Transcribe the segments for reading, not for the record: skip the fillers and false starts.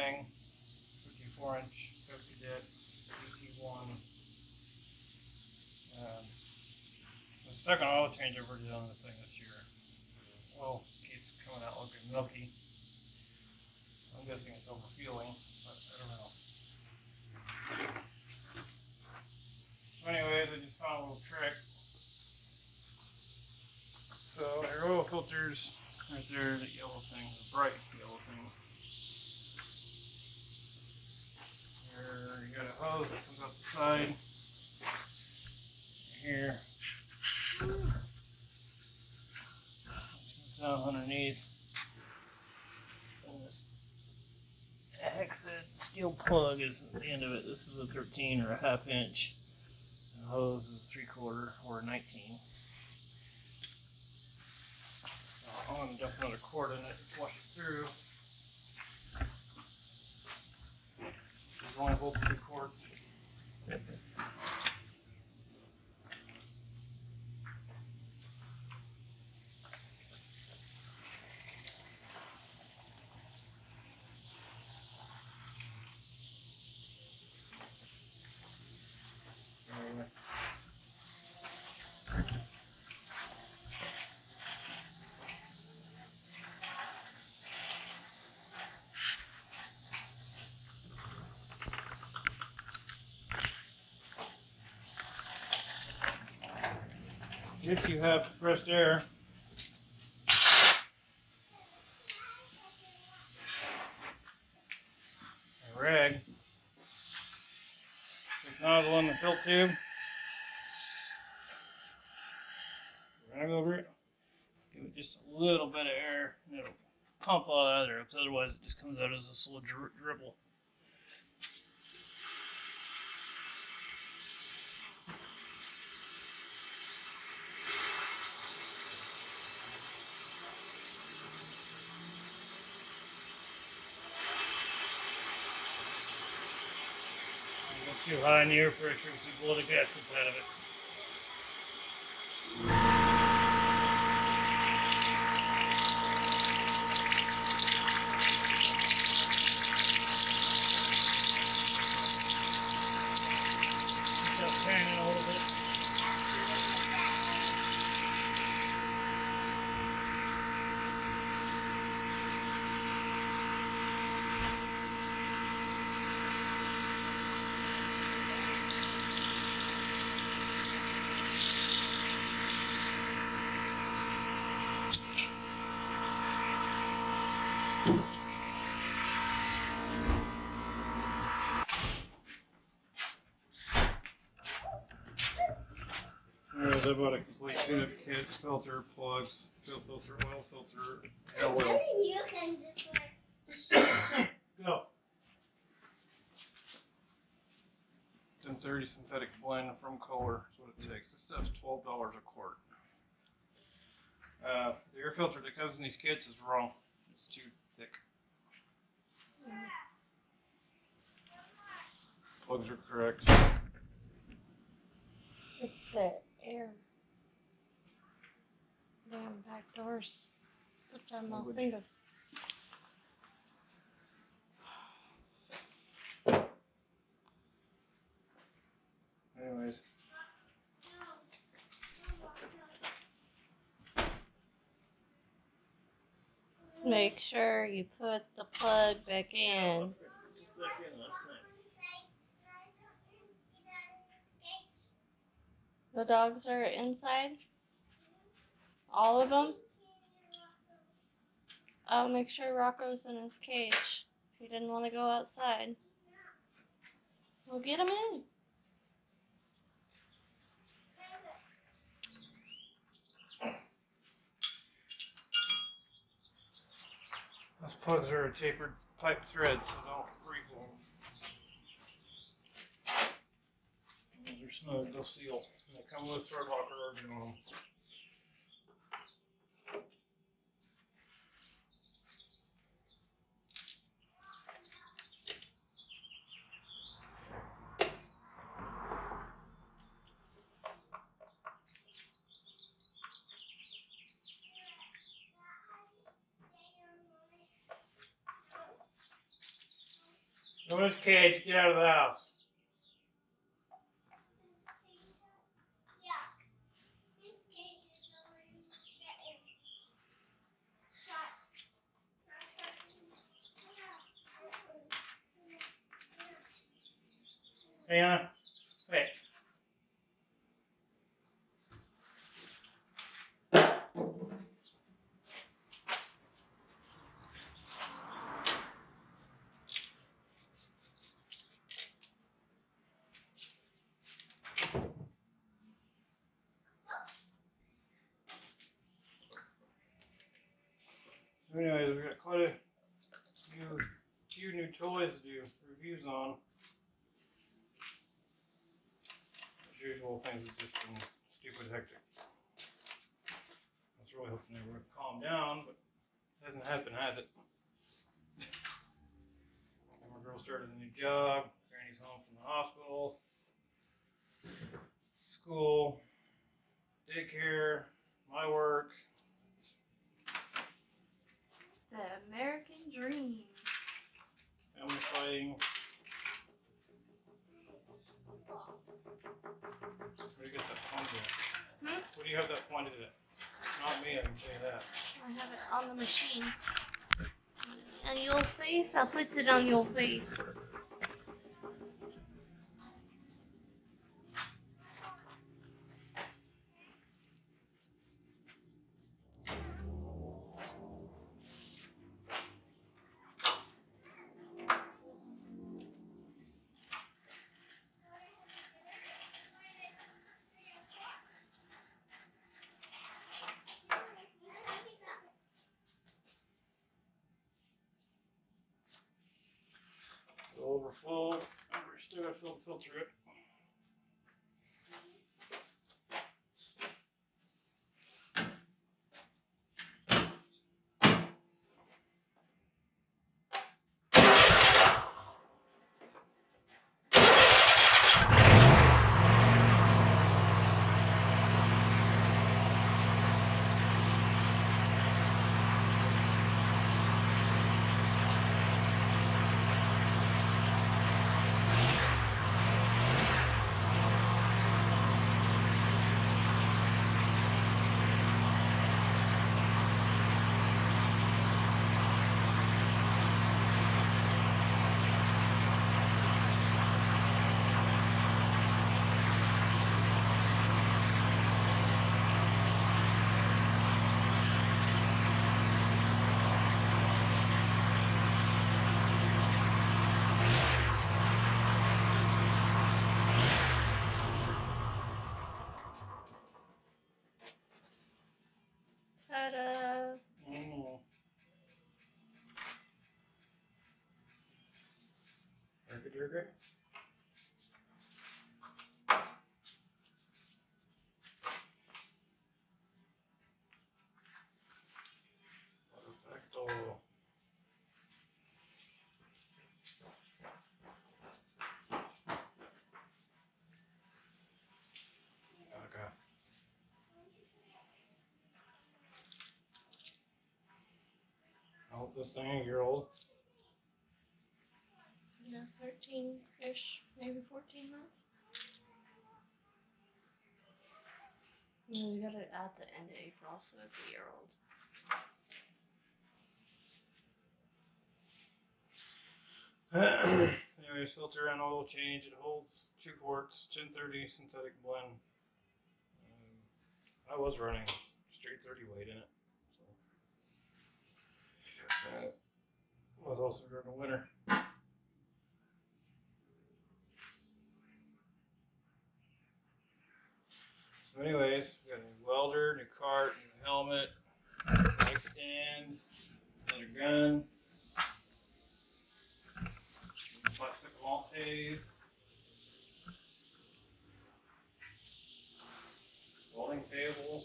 thing, 54-inch Cokie Dip CT1. The second oil change I ever did on this thing this year. Oil keeps coming out looking milky. I'm guessing it's overfueling, but I don't know. Anyways, I just found a little trick. So your oil filters right there, the yellow thing, the bright yellow thing. Here you got a hose that comes out the side. Here. Down underneath. And this hexed steel plug is at the end of it. This is a 13 or a ½ inch. The hose is a 3/4 or a 19. So I'm going to dump another cord in it and flush it through. Just only hold 2 cords. If you have compressed air, a rag, stick nozzle in the fill tube, rag over it, give it just a little bit of air, and it'll pump all out of there, because otherwise it just comes out as a slow dribble. Too high in the air pressure if you blow the gaskets out of it. Just fanning a little bit. Alright, I bought a complete tune-up kit, filter, plugs, fuel filter, oil filter, and oil. You can just like... Go. 1030 synthetic blend from Kohler is what it takes. This stuff's $12 a quart. The air filter that comes in these kits is wrong. It's too thick. Plugs are correct. It's the air. Damn back doors. Put down my fingers. Anyways. Make sure you put the plug back in. The dogs are inside? All of them? I'll make sure Rocco's in his cage. He didn't want to go outside. We'll get him in. Those plugs are a tapered pipe thread, so don't reflow them. Those are snug, they'll seal. And they come with thread locker organ on them. Where's Cage? Get out of the house. Hey, Anna. Hey. Anyways, we got quite a few new toys to do reviews on. As usual, things have just been stupid hectic. I was really hoping they would calm down, but it hasn't happened, has it? My girl started a new job. Granny's home from the hospital. School, daycare, my work. The American dream. Family fighting. Where do you get that pointed at? Where do you have that pointed at? It's not me, I can tell you that. I have it on the machine. On your face? I'll put it on your face. Overflow. Remember, still got to filter it. Ta-da! Durga. Perfecto. Okay. How old's this thing? A year old? Yeah, 13-ish, maybe 14 months. Yeah, we got it at the end of April, so it's a year old. Anyways, filter and oil change. It holds 2 quarts, 1030 synthetic blend. I was running straight 30 weight in it. So. I was also during the winter. So anyways, we got a new welder, new cart, new helmet, mic stand, another gun, plastic Maltese, welding table.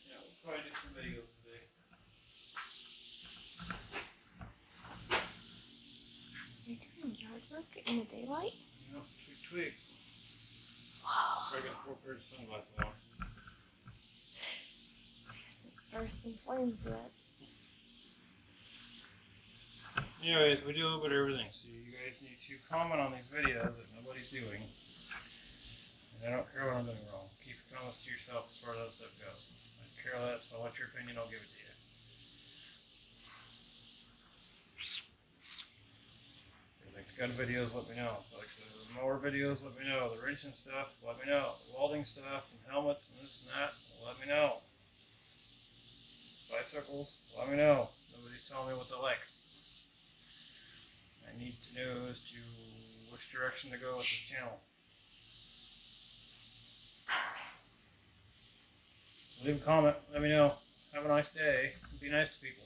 Yeah, we'll probably do some videos today. Is he doing yard work in the daylight? Yep, tweak. Wow. Probably got 4 pairs of sunglasses on. Hasn't burst in flames yet. Anyways, we do a little bit of everything, so you guys need to comment on these videos that nobody's doing. And I don't care what I'm doing wrong. Keep your comments to yourself as far as that stuff goes. I don't care less. If I want your opinion, I'll give it to you. If you like the gun videos, let me know. If you like the mower videos, let me know. The wrenching stuff, let me know. The welding stuff and helmets and this and that, let me know. Bicycles, let me know. Nobody's telling me what they like. I need to know as to which direction to go with this channel. Leave a comment, let me know. Have a nice day. Be nice to people.